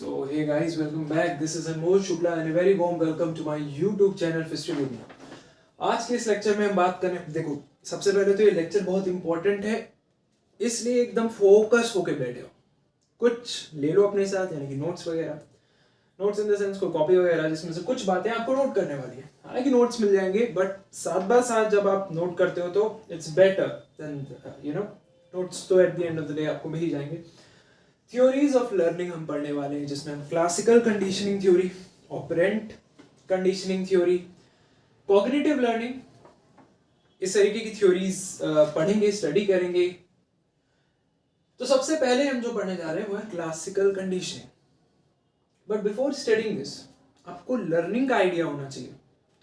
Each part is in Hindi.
So hey guys, welcome back. This is Anmol Shukla and a very warm welcome to my YouTube channel Festival with me. आज के इस लेक्चर में हम बात करने देखो सबसे पहले तो ये लेक्चर बहुत इंपॉर्टेंट है, इसलिए एकदम फोकस होके बैठे हो। कुछ ले लो अपने साथ, यानी कि नोट्स वगैरह, नोट्स इन द सेंस कोई कॉपी वगैरह जिसमें से कुछ बातें आपको नोट करने वाली है। हालांकि नोट्स मिल जाएंगे, बट साथ बाय साथ जब आप नोट करते हो तो इट्स बेटर देन नोट्स तो at the end of the day आपको मिल ही जाएंगे। थ्योरीज ऑफ लर्निंग हम पढ़ने वाले हैं, जिसमें हम classical conditioning theory, operant conditioning theory, cognitive learning, इस तरीके की थ्योरीज पढ़ेंगे, स्टडी करेंगे। तो सबसे पहले हम जो पढ़ने जा रहे हैं वो है classical conditioning. But before studying this आपको लर्निंग का आइडिया होना चाहिए।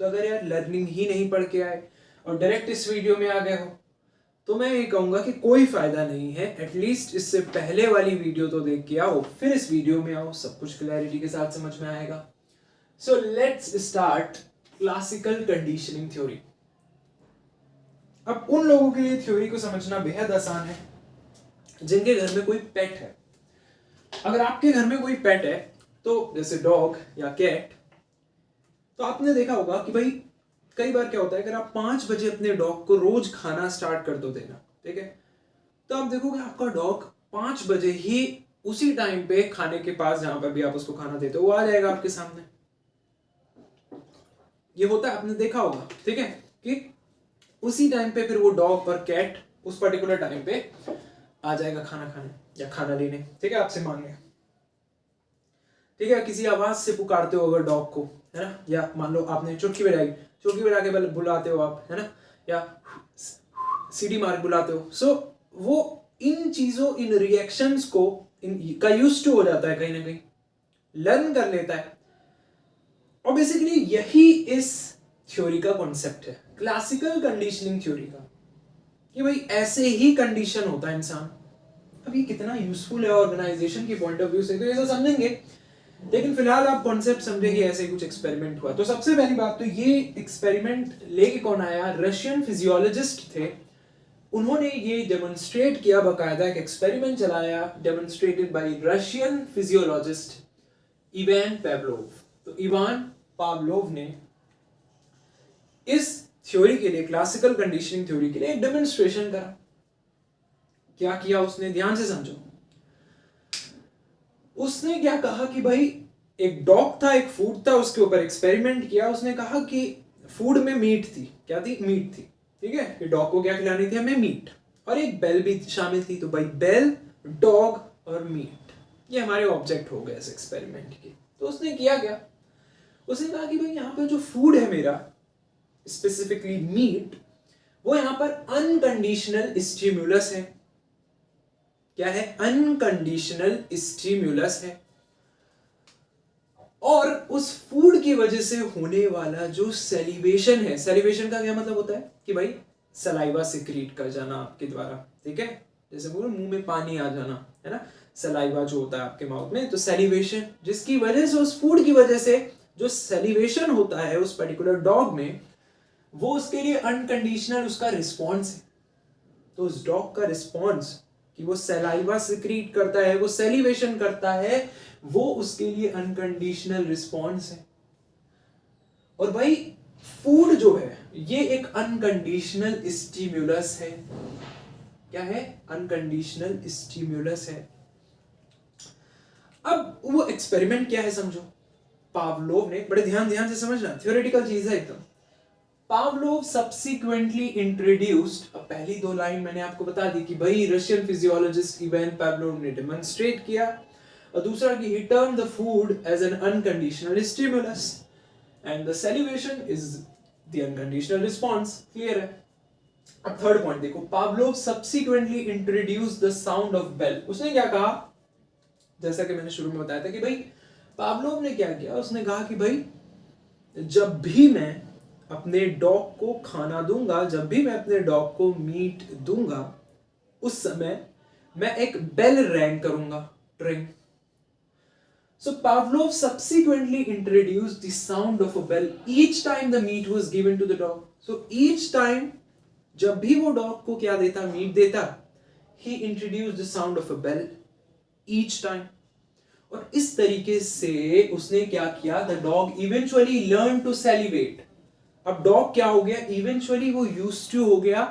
तो अगर यार लर्निंग ही नहीं पढ़ के आए और डायरेक्ट इस वीडियो में आ गए हो तो मैं ये कहूंगा कि कोई फायदा नहीं है। एटलीस्ट इससे पहले वाली वीडियो तो देख के आओ, फिर इस वीडियो में आओ, सब कुछ क्लैरिटी के साथ समझ में आएगा। So let's start classical conditioning theory. अब उन लोगों के लिए थ्योरी को समझना बेहद आसान है जिनके घर में कोई पेट है। अगर आपके घर में कोई पेट है, तो जैसे डॉग या कैट, तो आपने देखा होगा कि भाई कई बार क्या होता है, अगर आप 5 बजे अपने डॉग को रोज खाना स्टार्ट कर दो देना, ठीक है, तो आप देखोगे आपका डॉग 5 बजे ही उसी टाइम पे खाने के पास जहां पर भी आप उसको खाना देते हो वो आ जाएगा आपके सामने। ये होता है, आपने देखा होगा, ठीक है, कि उसी टाइम पे फिर वो डॉग और कैट उस पर्टिकुलर टाइम पे आ जाएगा खाना खाने या खाना लेने, ठीक है, आपसे मांगने। ठीक है, किसी आवाज से पुकारते हो अगर डॉग को, है ना, या मान लो आपने चुटकी बजा के बुलाते हो आप, है ना, या सीटी मार के बुलाते हो। सो वो इन चीजों, इन रिएक्शंस को का यूज टू हो जाता है, कहीं ना कहीं लर्न कर लेता है। और बेसिकली यही इस थ्योरी का कॉन्सेप्ट है, क्लासिकल कंडीशनिंग थ्योरी का, कि भाई ऐसे ही कंडीशन होता है इंसान। अब ये कितना यूजफुल है ऑर्गेनाइजेशन की पॉइंट ऑफ व्यू से, तो ये सब समझेंगे, लेकिन फिलहाल आप कॉन्सेप्ट समझेंगे। ऐसे कुछ एक्सपेरिमेंट हुआ। तो सबसे पहली बात तो ये एक्सपेरिमेंट लेके कौन आया, रशियन फिजियोलॉजिस्ट थे। उन्होंने ये डेमोन्स्ट्रेट किया, बकायदा एक एक्सपेरिमेंट चलाया, demonstrated bye Russian physiologist Ivan Pavlov. तो इवान पावलोव ने इस थ्योरी के लिए, क्लासिकल कंडीशनिंग थ्योरी के लिए एक डेमोन्स्ट्रेशन करा। क्या किया उसने, ध्यान से समझो। उसने क्या कहा कि भाई एक डॉग था, एक फूड था, उसके ऊपर एक्सपेरिमेंट किया। उसने कहा कि फूड में मीट थी, क्या थी, मीट थी, ठीक है, कि डॉग को क्या खिलानी थी, हमें मीट, और एक बेल भी शामिल थी। तो भाई बेल, डॉग और मीट, ये हमारे ऑब्जेक्ट हो गए इस एक्सपेरिमेंट के। तो उसने किया क्या, उसने कहा कि भाई यहाँ पर जो फूड है मेरा, स्पेसिफिकली मीट, वो यहाँ पर अनकंडीशनल स्टिम्युलस है। क्या है, अनकंडीशनल स्टिम्युलस है। और उस फूड की वजह से होने वाला जो सेलिवेशन है, सेलिवेशन का क्या मतलब होता है कि भाई सलाइवा सिक्रीट कर जाना आपके द्वारा, ठीक है, जैसे बोलो मुंह में पानी आ जाना, है ना, सलाइवा जो होता है आपके माउथ में, तो सेलिवेशन, जिसकी वजह से, उस फूड की वजह से जो सेलिवेशन होता है उस पर्टिकुलर डॉग में, वो उसके लिए अनकंडीशनल उसका रिस्पॉन्स है। तो उस डॉग का रिस्पॉन्स कि वो सलाइवा सिक्रीट करता है, वो सेलिवेशन करता है, वो उसके लिए अनकंडीशनल रिस्पॉन्स है। और भाई फूड जो है ये एक अनकंडीशनल स्टिम्युलस है। क्या है, अनकंडीशनल स्टिम्युलस है। अब वो एक्सपेरिमेंट क्या है समझो। पावलोव ने, बड़े ध्यान से समझना, थ्योरेटिकल चीज है एकदम। पावलोव सब्सिक्वेंटली इंट्रोड्यूस्ड, अब पहली 2 लाइन मैंने आपको बता दी कि भाई रशियन फिजियोलॉजिस्ट इवान पावलोव ने डेमोन्स्ट्रेट किया, और दूसरा कि he turned the food as an unconditional stimulus and the salivation is the unconditional response। Clear है। अब थर्ड पॉइंट देखो, Pavlov subsequently introduced the sound of bell. उसने क्या कहा, जैसा कि मैंने शुरू में बताया था कि भाई पावलोव ने क्या किया, उसने कहा कि भाई जब भी मैं अपने डॉग को खाना दूंगा, जब भी मैं अपने डॉग को मीट दूंगा, उस समय मैं एक बेल रैंग करूंगा, ट्रिंग। So Pavlov subsequently introduced the sound of a bell each time the meat was given to the dog. So each time जब भी वो डॉग को क्या देता, मीट देता, he introduced the sound of a bell each time. और इस तरीके से उसने क्या किया, the dog eventually learn to celebrate. अब डॉग क्या हो गया, इवेंचुअली वो यूज्ड टू हो गया,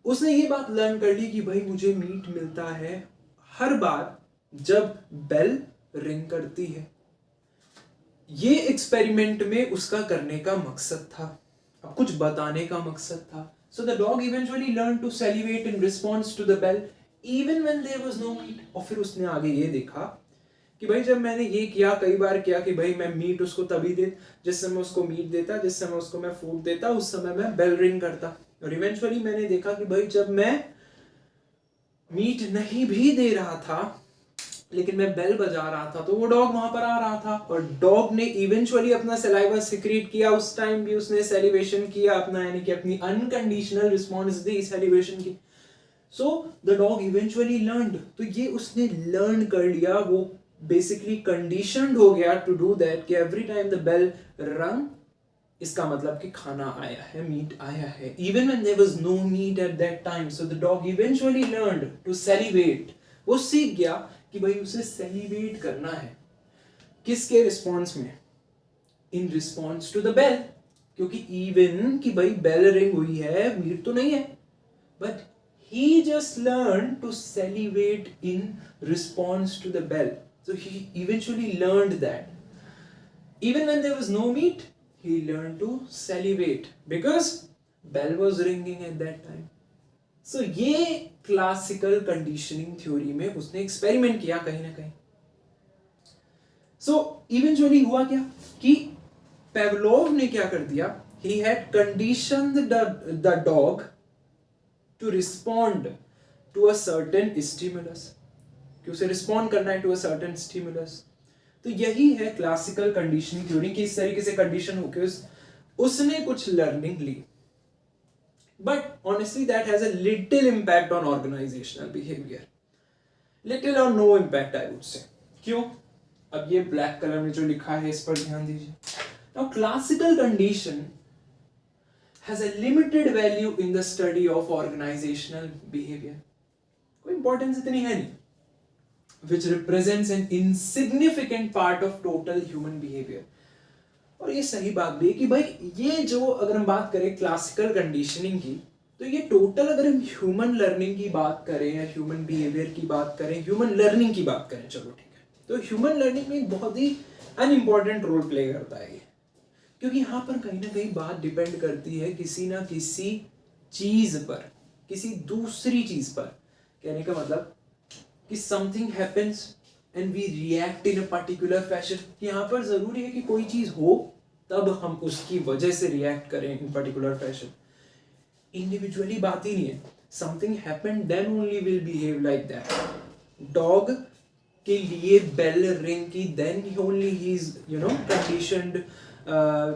उसने ये बात लर्न कर ली कि भाई मुझे मीट मिलता है हर बार जब बेल रिंग करती है। ये एक्सपेरिमेंट में उसका करने का मकसद था, अब कुछ बताने का मकसद था। So the dog eventually learn to celebrate in response to the bell even when there was no meat. और फिर उसने आगे ये देखा कि भाई जब मैंने ये किया, कई बार किया कि भाई मैं मीट उसको तभी दे, जिस समय उसको मीट देता, जिस समय उसको मैं फूड देता, उस समय मैं बेल रिंग करता। और इवेंचुअली मैंने देखा कि भाई जब मैं मीट नहीं भी दे रहा था लेकिन मैं बेल बजा रहा था तो वो डॉग वहां पर आ रहा था, और डॉग ने इवेंचुअली अपना सलाइवा सिक्रीट किया। उस टाइम भी उसने सेलिब्रेशन किया अपना, यानी कि अपनी अनकंडीशनल रिस्पॉन्स दी सेलिब्रेशन की। सो द डॉग इवेंचुअली लर्नड, तो ये उसने लर्न कर लिया, वो बेसिकली कंडीशनड हो गया टू डू दैट कि एवरी टाइम द बेल रंग, इसका मतलब कि खाना आया है, मीट आया है, even when there was no meat at that time. So the dog eventually learned to celebrate, वो सीख गया कि भाई उसे सेलिब्रेट करना है। किसके रिस्पॉन्स में, in response to the bell, क्योंकि इवन कि भाई बेल रिंग हुई है, मीट तो नहीं है, but he just learned to celebrate in response to the bell. So he eventually learned that even when there was no meat, he learned to celebrate because bell was ringing at that time. So ये क्लासिकल कंडीशनिंग थ्योरी में उसने एक्सपेरिमेंट किया कहीं ना कहीं। So eventually हुआ क्या कि पेवलोव ने क्या कर दिया, he had conditioned the dog to respond to a certain stimulus, कि उसे रिस्पॉन्ड करना है टू अ सर्टेन स्टिमुलस। तो यही है क्लासिकल कंडीशनिंग थ्योरी की, इस तरीके से कंडीशन होकर उसने कुछ लर्निंग ली, but honestly that has a little impact on organisational behaviour, little or no impact I would say. क्यों, अब ये ब्लैक कलर में जो लिखा है इस पर ध्यान दीजिए। Now classical condition has a limited value in the study of organizational behavior, कोई इंपॉर्टेंस इतनी है नहीं, which represents an insignificant part of total human behavior। और ये सही बात भी है कि भाई ये जो अगर हम बात करें क्लासिकल कंडीशनिंग की, तो ये टोटल अगर हम ह्यूमन लर्निंग की बात करें या ह्यूमन बिहेवियर की बात करें, ह्यूमन लर्निंग की बात करें, चलो ठीक है, तो ह्यूमन लर्निंग में एक बहुत ही अनइम्पॉर्टेंट रोल प्ले करता है ये, क्योंकि यहाँ पर कहीं ना कहीं बात डिपेंड करती है किसी ना किसी चीज पर, किसी दूसरी चीज पर। कहने का मतलब कि something happens and we react in a particular fashion. यहाँ पर जरूरी है कि कोई चीज हो तब हम उसकी वजह से रिएक्ट करें इन पर्टिकुलर फैशन। इंडिविजुअली बात ही नहीं है, something happened then only will behave like that. Dog के लिए बेल रिंग की, देन ओनली ही is conditioned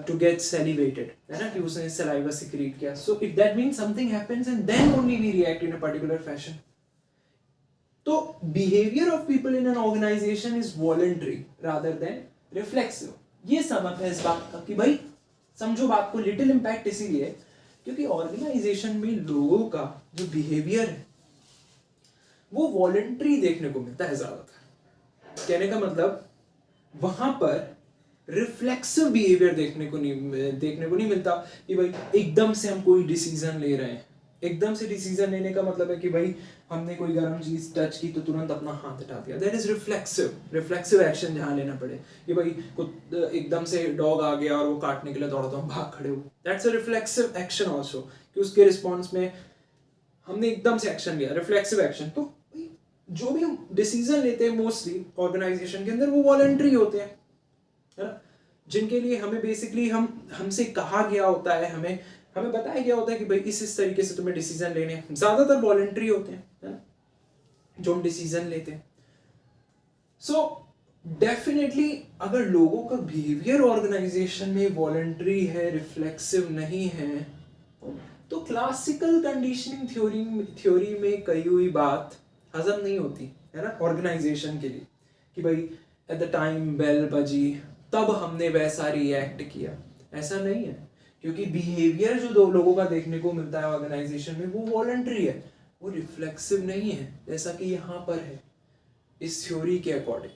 to get salivated, है ना, कि उसने saliva secrete किया। So if that means something happens and then only we react in a particular fashion. तो behavior of people in an organization is voluntary rather than reflexive। ये सबक है इस बात का कि भाई समझो बात को, लिटिल इम्पैक्ट इसीलिए क्योंकि ऑर्गेनाइजेशन में लोगों का जो बिहेवियर है वो वॉलंटरी देखने को मिलता है ज्यादातर। कहने का मतलब वहां पर रिफ्लेक्सिव बिहेवियर देखने को नहीं मिलता कि भाई एकदम से हम कोई डिसीजन ले रहे हैं। एकदम से डिसीजन लेने का मतलब है कि भाई हमने कोई गर्म चीज टच की तो तुरंत अपना हाथ हटा दिया, दैट इज रिफ्लेक्सिव एक्शन। जहां लेना पड़े कि भाई एकदम से डॉग आ गया और वो काटने के लिए दौड़ा तो हम भाग खड़े हो, that's a reflexive action also, कि उसके रिस्पॉन्स में हमने एकदम से एक्शन लिया, रिफ्लेक्सिव एक्शन। तो जो भी हम डिसीजन लेते हैं मोस्टली ऑर्गेनाइजेशन के अंदर वो वॉलंटरी होते हैं, है ना, जिनके लिए हमें बेसिकली हमसे कहा गया होता है, हमें बताया गया होता है कि भाई इस तरीके से तुम्हें डिसीजन लेने हैं। ज्यादातर वॉलंटरी होते हैं, है ना, जो हम डिसीजन लेते हैं। सो डेफिनेटली अगर लोगों का बिहेवियर ऑर्गेनाइजेशन में वॉलंटरी है, रिफ्लेक्सिव नहीं है, तो क्लासिकल कंडीशनिंग थ्योरी में कही हुई बात हजम नहीं होती, है ना, ऑर्गेनाइजेशन के लिए कि भाई एट द टाइम बेल बजी तब हमने वैसा रिएक्ट किया। ऐसा नहीं है, क्योंकि बिहेवियर जो दो लोगों का देखने को मिलता है ऑर्गेनाइजेशन में वो वॉलंटरी है, वो रिफ्लेक्सिव नहीं है, जैसा कि यहाँ पर है इस थ्योरी के according.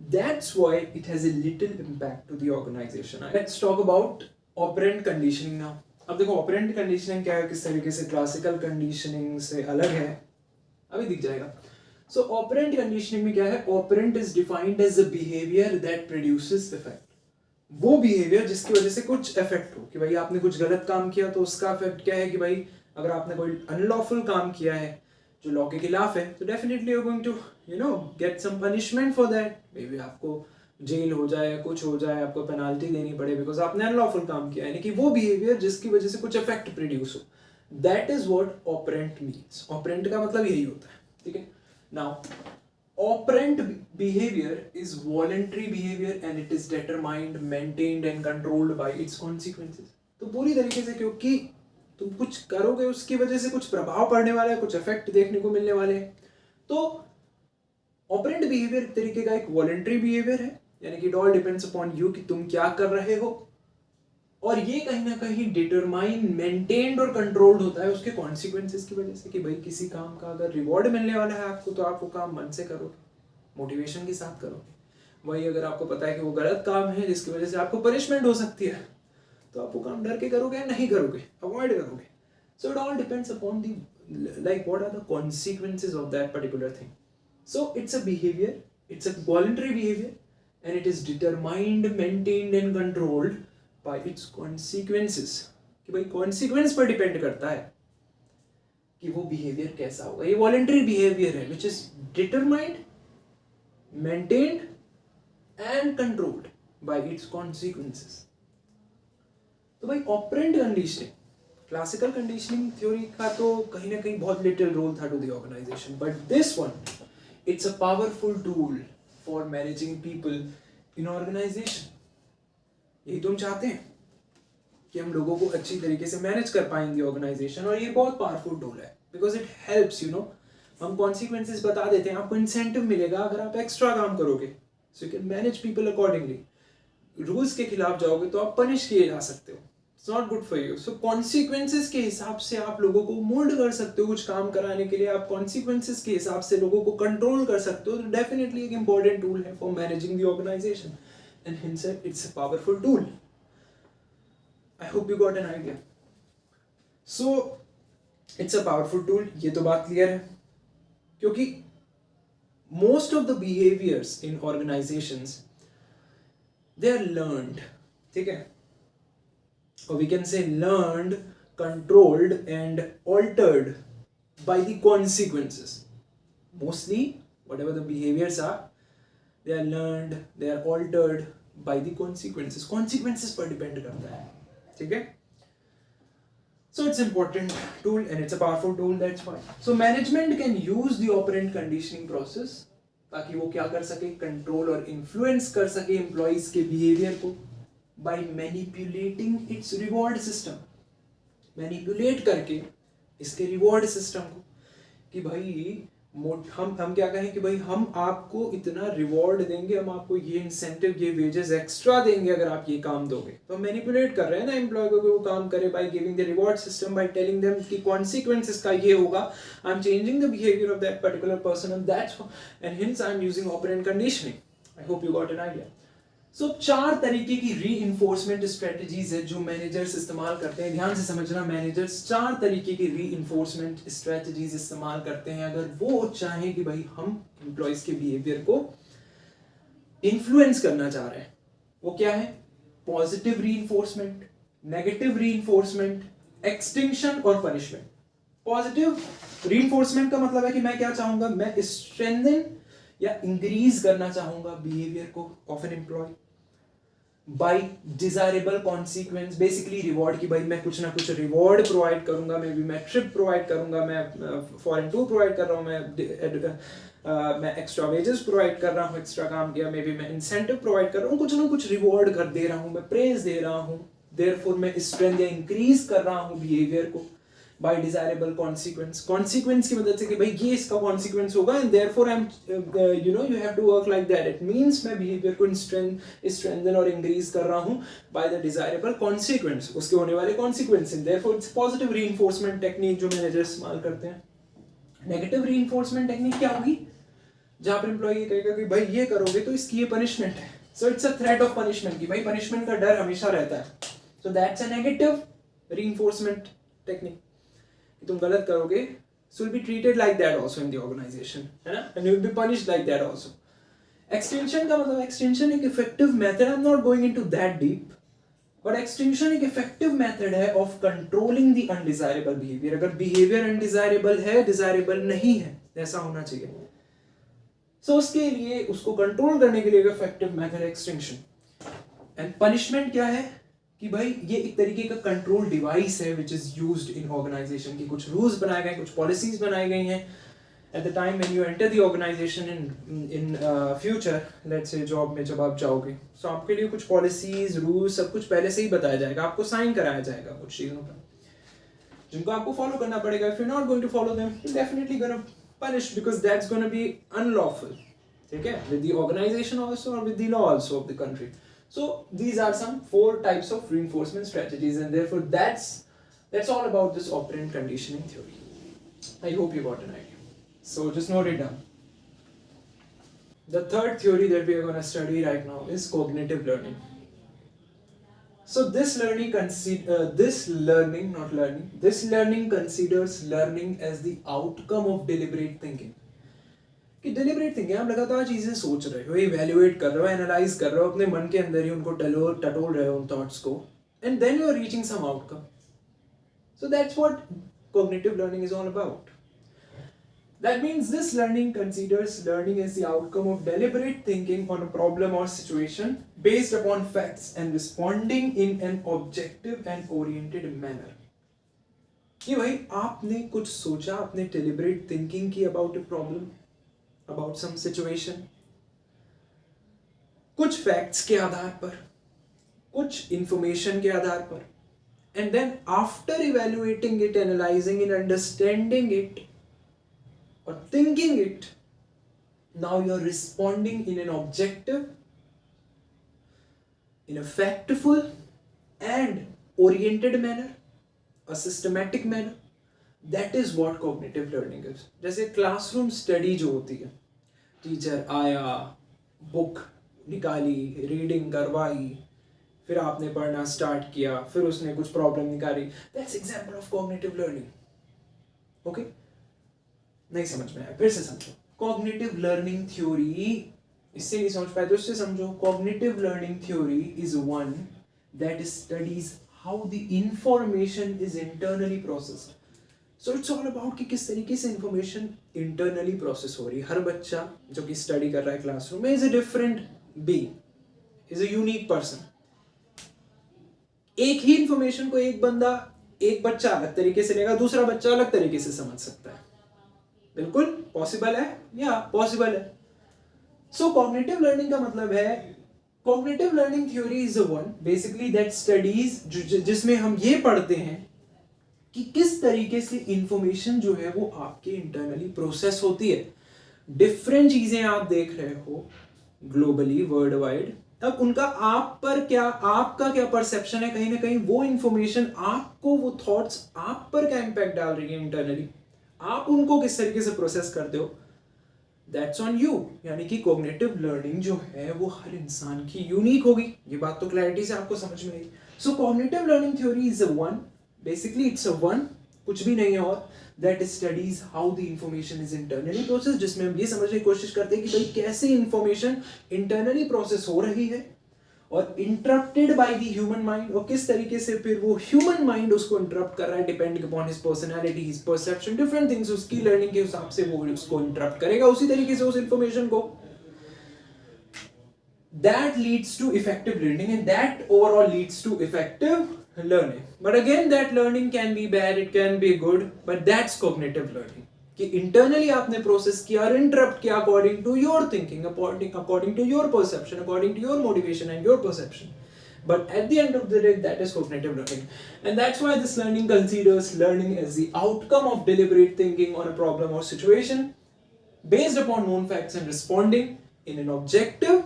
That's why it has a little impact to the organization. Let's talk about operant conditioning now. अब देखो operant conditioning क्या है, किस तरीके से क्लासिकल कंडीशनिंग से अलग है, अभी दिख जाएगा. So operant conditioning में क्या है, operant is defined as a behavior that produces effect. वो behavior जिसकी वजह से कुछ effect हो, कि भाई आपने कुछ गलत काम किया तो उसका effect क्या है, कि भाई अगर आपने कोई unlawful काम किया है जो लॉ के खिलाफ है, तो definitely you're going to get some punishment for that. Maybe आपको जेल हो जाए, कुछ हो जाए, आपको पेनाल्टी देनी पड़े बिकॉज आपने अनलॉफुल काम किया, यानी कि वो बिहेवियर जिसकी वजह से कुछ इफेक्ट प्रोड्यूस हो. That is what operant means. Operant का मतलब यही होता है, ठीक है. Now operant behaviour is voluntary behaviour and it is determined, maintained and controlled by its consequences. तो पूरी तरीके से, क्योंकि तुम कुछ करोगे उसकी वजह से कुछ प्रभाव पड़ने वाला है, कुछ इफेक्ट देखने को मिलने वाले हैं. तो ऑपरेंट बिहेवियर एक तरीके का एक वॉलंटरी बिहेवियर है, यानी कि it all depends upon you कि तुम क्या कर रहे हो, और ये कहीं ना कहीं डिटरमाइन, मेंटेन्ड और कंट्रोल्ड होता है उसके कॉन्सिक्वेंसेस की वजह से, कि भाई किसी काम का अगर रिवॉर्ड मिलने वाला है आपको, तो आप वो काम मन से करोगे, मोटिवेशन के साथ करोगे. वही अगर आपको पता है कि वो गलत काम है जिसकी वजह से आपको पनिशमेंट हो सकती है, तो आप वो काम डर के करोगे या नहीं करोगे, अवॉइड करोगे. So it all depends upon the like what are the consequences of that particular thing. So it's a behavior, it's a voluntary behavior, and it is determined, maintained and controlled by its consequences. कि भाई consequence पर depend करता है कि वो behavior कैसा होगा. ये voluntary behavior है which is determined, maintained and controlled by its consequences. तो भाई operant conditioning, classical conditioning theory का तो कहीं ना कहीं बहुत लिटिल रोल था to the organisation, but this one it's a powerful tool for managing people in organisation. यही तुम चाहते हैं कि हम लोगों को अच्छी तरीके से मैनेज कर पाएंगे ऑर्गेनाइजेशन, और ये बहुत पावरफुल टूल है बिकॉज इट हेल्प्स. हम कॉन्सिक्वेंसेस बता देते हैं, आपको इंसेंटिव मिलेगा अगर आप एक्स्ट्रा काम करोगे, so you can manage people accordingly. Rules के खिलाफ जाओगे तो आप पनिश किए जा सकते हो, it's not good for you. So consequences के हिसाब से आप लोगों को मोल्ड कर सकते हो. कुछ काम कराने के लिए आप कॉन्सिक्वेंसेस के हिसाब से लोगों को कंट्रोल कर सकते हो. तो डेफिनेटली एक इंपॉर्टेंट टूल है for managing the organisation, and hence it's a powerful tool. I hope you got an idea. So it's a powerful tool, ये तो बात क्लियर है, क्योंकि most of the behaviours in organisations they are learned, ठीक है, or we can say learned, controlled and altered by the consequences. Mostly whatever the behaviors are, they are learned, they are altered by the consequences. Consequences पर depend करता है, ठीक है. So it's important tool and it's a powerful tool, that's why. So management can use the operant conditioning process ताकि वो क्या कर सके, कंट्रोल और इन्फ्लुएंस कर सके एम्प्लॉइज के बिहेवियर को, by manipulating its reward system. Manipulate करके इसके रिवॉर्ड सिस्टम को, कि भाई हम क्या कहें कि भाई हम आपको इतना रिवॉर्ड देंगे, हम आपको ये इंसेंटिव, ये वेजेस एक्स्ट्रा देंगे अगर आप ये काम दोगे. तो हम मैनिपुलेट कर रहे हैं ना एम्प्लॉय को कि वो काम करे, by giving the reward system, by telling them कि कॉन्सिक्वेंसेस का ये होगा, I am changing the behaviour of that particular person, and that's and hence I am using operant conditioning. I hope you got an idea. So 4 तरीके की री-इन्फोर्समेंट स्ट्रेटजीज है जो मैनेजर्स इस्तेमाल करते हैं. ध्यान से समझना, मैनेजर्स 4 तरीके की री-इन्फोर्समेंट स्ट्रेटजीज इस्तेमाल करते हैं अगर वो चाहें कि भाई हम एम्प्लॉइज के बिहेवियर को इन्फ्लुएंस करना चाह रहे हैं. वो क्या है? पॉजिटिव री-इन्फोर्समेंट, नेगेटिव री-इन्फोर्समेंट, एक्सटिंक्शन और पनिशमेंट. पॉजिटिव री-इन्फोर्समेंट का मतलब है कि मैं क्या चाहूंगा, मैं स्ट्रेंथन या इंक्रीज करना चाहूंगा बिहेवियर को of an employee by desirable consequence, basically reward, की भाई मैं कुछ ना कुछ रिवॉर्ड प्रोवाइड करूंगा, मे बी मैं ट्रिप प्रोवाइड करूंगा, मैं फॉरेन टूर प्रोवाइड कर रहा हूँ, मैं एक्स्ट्रा वेजेस प्रोवाइड कर रहा हूँ, एक्स्ट्रा काम किया, मे बी मैं इंसेंटिव प्रोवाइड कर रहा हूँ, कुछ ना कुछ रिवॉर्ड कर दे रहा हूँ, मैं प्रेज दे रहा हूँ, देयरफॉर मैं स्ट्रेंथ या इंक्रीज कर रहा हूँ बिहेवियर को by desirable consequence. Consequence की मदद से कि भाई ये इसका consequence होगा, and therefore I'm you have to work like that. It means मैं behavior को strengthen और increase कर रहा हूँ by the desirable consequence, उसके होने वाले consequence. Therefore it's positive reinforcement technique जो मैनेजर इस्तेमाल करते हैं. Negative reinforcement technique क्या होगी? जहां पर एम्प्लॉय कहेगा कि भाई ये करोगे तो इसकी ये पनिशमेंट है, सो it's a threat of punishment की भाई पनिशमेंट का डर हमेशा रहता है, so that's a negative reinforcement technique. तुम गलत करोगे so will be treated like that also in the organization, है ना, and you will be punished like that also. Extinction का मतलब extinction एक effective method, I'm not going into that deep, but extinction एक effective method है of controlling the undesirable behavior. अगर behavior undesirable है, desirable नहीं है, ऐसा होना चाहिए, so उसके लिए उसको control करने के लिए एक effective method है extinction. And punishment क्या है कि भाई ये एक तरीके का कंट्रोल डिवाइस है which is used in organisation की, कुछ रूल्स बनाए गए, कुछ पॉलिसीज बनाई गई हैं at the time when you enter the organisation in future, let's say job में जब आप जाओगे, सो आपके लिए कुछ पॉलिसीज रूल्स सब कुछ पहले से ही बताया जाएगा, आपको साइन कराया जाएगा कुछ चीज़ों पर जिनको आपको फॉलो करना पड़ेगा. If you not going to follow them you definitely gonna punish because that's gonna be unlawful, ठीक है, विद द ऑर्गेनाइजेशन आल्सो और with the law also of the country. So these are some 4 types of reinforcement strategies, and therefore that's all about this operant conditioning theory. I hope you got an idea. So just note it down. The third theory that we are going to study right now is cognitive learning. So this learning considers learning as the outcome of deliberate thinking. कि डिलिबरेट थिंकिंग, आप लगातार चीजें सोच रहे हो, इवैल्यूएट कर रहे हो, एनालाइज कर रहे हो, अपने मन के अंदर ही उनको टटोल रहे हो उन थॉट्स को, and then you are reaching some outcome. So that's what cognitive learning is all about. That means this learning considers learning as the outcome of deliberate thinking on a problem or situation based upon facts and responding in an objective and oriented manner. कि भाई आपने कुछ सोचा, आपने डेलिबरेट थिंकिंग की about a problem, about some situation, कुछ facts के आधार पर, कुछ information के आधार पर, and then after evaluating it, analyzing it, understanding it or thinking it, now you're responding in an objective, in a factful and oriented manner, a systematic manner. That is what cognitive learning is. जैसे क्लासरूम स्टडी जो होती है, टीचर आया, बुक निकाली, रीडिंग करवाई, फिर आपने पढ़ना स्टार्ट किया, फिर उसने कुछ प्रॉब्लम निकाली, that's example of cognitive learning. Okay, नहीं समझ में आया, फिर से समझो. कॉग्निटिव लर्निंग थ्योरी, इससे नहीं समझ पाए तो इससे समझो. Cognitive learning theory is one that studies how the information is internally processed. So it's all about कि किस तरीके से इंफॉर्मेशन इंटरनली प्रोसेस हो रही है. हर बच्चा जो कि स्टडी कर रहा है क्लासरूम में is a different being, is a unique person. एक ही इंफॉर्मेशन को एक बच्चा अलग तरीके से लेगा, दूसरा बच्चा अलग तरीके से समझ सकता है. बिल्कुल पॉसिबल है, या पॉसिबल है. सो कॉग्निटिव लर्निंग का मतलब है, cognitive learning theory is a one basically that studies, जिसमें हम ये पढ़ते हैं कि किस तरीके से इंफॉर्मेशन जो है वो आपके इंटरनली प्रोसेस होती है. डिफरेंट चीजें आप देख रहे हो ग्लोबली, वर्ल्ड वाइड, अब उनका आप पर क्या, आपका क्या परसेप्शन है, कहीं ना कहीं वो इंफॉर्मेशन आपको, वो थॉट्स आप पर क्या इंपैक्ट डाल रही है इंटरनली, आप उनको किस तरीके से प्रोसेस करते हो, दैट्स ऑन यू. यानी कि कॉग्निटिव लर्निंग जो है वो हर इंसान की यूनिक होगी. ये बात तो क्लैरिटी से आपको समझ में आई. So cognitive learning theory is a one, basically it's a one, कुछ भी नहीं है, और that studies how the information is internally process, जिसमें हम ये समझने की कोशिश करते हैं कि भाई कैसे इंफॉर्मेशन इंटरनली प्रोसेस हो रही है और interrupted by the human mind, और किस तरीके से फिर वो ह्यूमन माइंड उसको इंटरप्ट कर रहा है depending upon his personality, his perception, different things. उसकी लर्निंग के हिसाब से वो उसको इंटरप्ट करेगा उसी तरीके से उस इंफॉर्मेशन को. That leads to effective learning, and that overall leads to effective learning. But again, that learning can be bad, it can be good, but that's cognitive learning. कि internally आपने process किया और interrupt किया according to your thinking, according to your perception, according to your motivation and your perception. But at the end of the day, that is cognitive learning. And that's why this learning considers learning as the outcome of deliberate thinking on a problem or situation based upon known facts and responding in an objective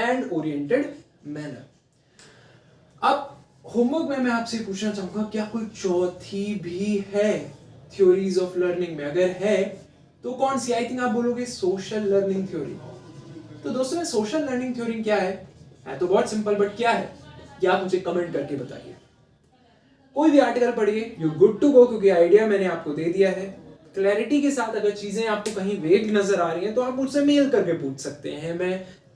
and oriented manner. अब होमवर्क में मैं आपसे पूछना चाहूंगा, क्या कोई चौथी भी है थ्योरीज ऑफ लर्निंग में? अगर है तो कौन सी, आई थिंक आप बोलोगे सोशल लर्निंग थ्योरी। तो दोस्तों सोशल लर्निंग थ्योरी क्या है तो बहुत सिंपल, बट क्या है ये आप मुझे कमेंट करके बताइए। कोई भी आर्टिकल पढ़िए, यू गुड टू गो, क्योंकि आइडिया मैंने आपको दे दिया है। क्लैरिटी के साथ अगर चीजें आपको कहीं वेग नजर आ रही हैं तो आप मुझसे मेल करके पूछ सकते हैं। मैं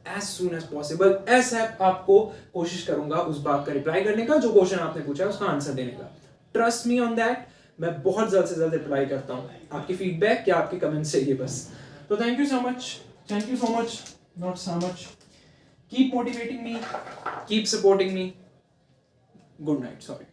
as soon as possible ASAP आपको कोशिश करूंगा उस बात का रिप्लाई करने का, जो क्वेश्चन आपने पूछा है उसका आंसर देने का। ट्रस्ट मी ऑन दैट, मैं बहुत जल्द से जल्द रिप्लाई करता हूँ। आपकी फीडबैक या आपके कमेंट्स चाहिए बस। तो thank you so much, not so much. Keep motivating me, keep supporting me. Good night, sorry.